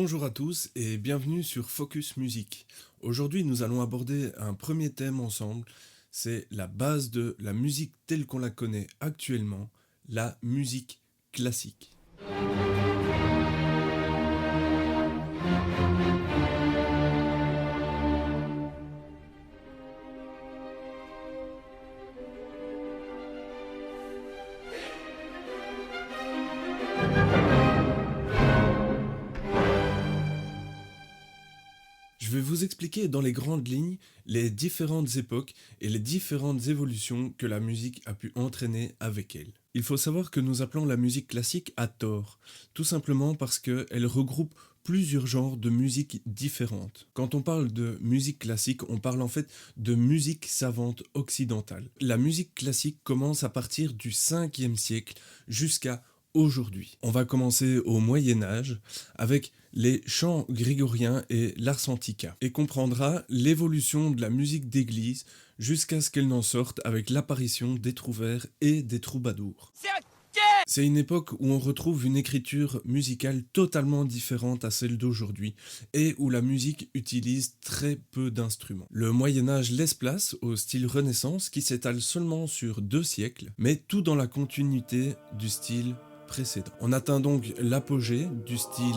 Bonjour à tous et bienvenue sur Focus Music. Aujourd'hui, nous allons aborder un premier thème ensemble. C'est la base de la musique telle qu'on la connaît actuellement, la musique classique. Je vais vous expliquer dans les grandes lignes les différentes époques et les différentes évolutions que la musique a pu entraîner avec elle. Il faut savoir que nous appelons la musique classique à tort, tout simplement parce qu'elle regroupe plusieurs genres de musique différentes. Quand on parle de musique classique, on parle en fait de musique savante occidentale. La musique classique commence à partir du 5e siècle jusqu'à aujourd'hui. On va commencer au Moyen-Âge avec les chants grégoriens et l'ars antica, et comprendra l'évolution de la musique d'église jusqu'à ce qu'elle n'en sorte avec l'apparition des trouvères et des troubadours. C'est une époque où on retrouve une écriture musicale totalement différente à celle d'aujourd'hui et où la musique utilise très peu d'instruments. Le Moyen-Âge laisse place au style Renaissance qui s'étale seulement sur 2 siècles, mais tout dans la continuité du style précédent. On atteint donc l'apogée du style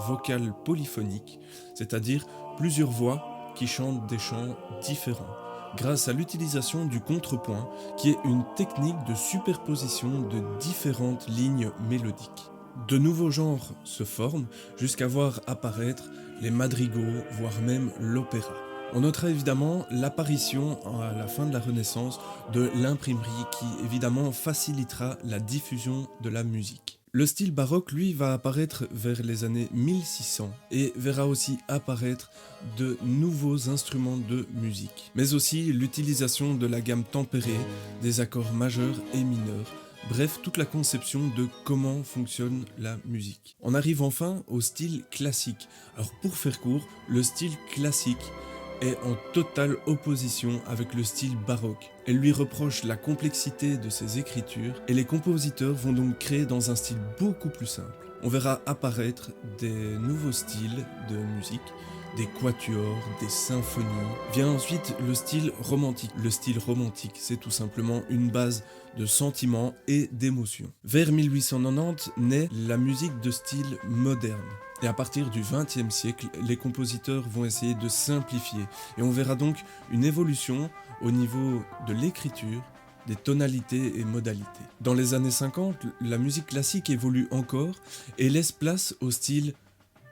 vocal polyphonique, c'est-à-dire plusieurs voix qui chantent des chants différents, grâce à l'utilisation du contrepoint, qui est une technique de superposition de différentes lignes mélodiques. De nouveaux genres se forment jusqu'à voir apparaître les madrigaux, voire même l'opéra. On notera évidemment l'apparition à la fin de la Renaissance de l'imprimerie qui évidemment facilitera la diffusion de la musique. Le style baroque, lui, va apparaître vers les années 1600 et verra aussi apparaître de nouveaux instruments de musique, mais aussi l'utilisation de la gamme tempérée, des accords majeurs et mineurs, bref, toute la conception de comment fonctionne la musique. On arrive enfin au style classique. Alors pour faire court, le style classique est en totale opposition avec le style baroque. Elle lui reproche la complexité de ses écritures et les compositeurs vont donc créer dans un style beaucoup plus simple. On verra apparaître des nouveaux styles de musique, des quatuors, des symphonies. Vient ensuite le style romantique. Le style romantique, c'est tout simplement une base de sentiments et d'émotions. Vers 1890 naît la musique de style moderne. Et à partir du XXe siècle, les compositeurs vont essayer de simplifier. Et on verra donc une évolution au niveau de l'écriture, des tonalités et modalités. Dans les années 50, la musique classique évolue encore et laisse place au style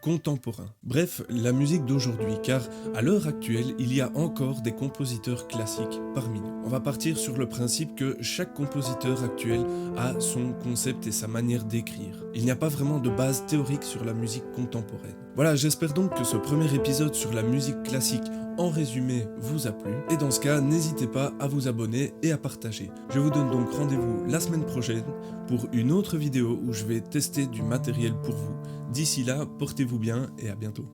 contemporain. Bref, la musique d'aujourd'hui, car à l'heure actuelle, il y a encore des compositeurs classiques parmi nous. On va partir sur le principe que chaque compositeur actuel a son concept et sa manière d'écrire. Il n'y a pas vraiment de base théorique sur la musique contemporaine. Voilà, j'espère donc que ce premier épisode sur la musique classique en résumé vous a plu, et dans ce cas, n'hésitez pas à vous abonner et à partager. Je vous donne donc rendez-vous la semaine prochaine pour une autre vidéo où je vais tester du matériel pour vous. D'ici là, portez-vous bien et à bientôt.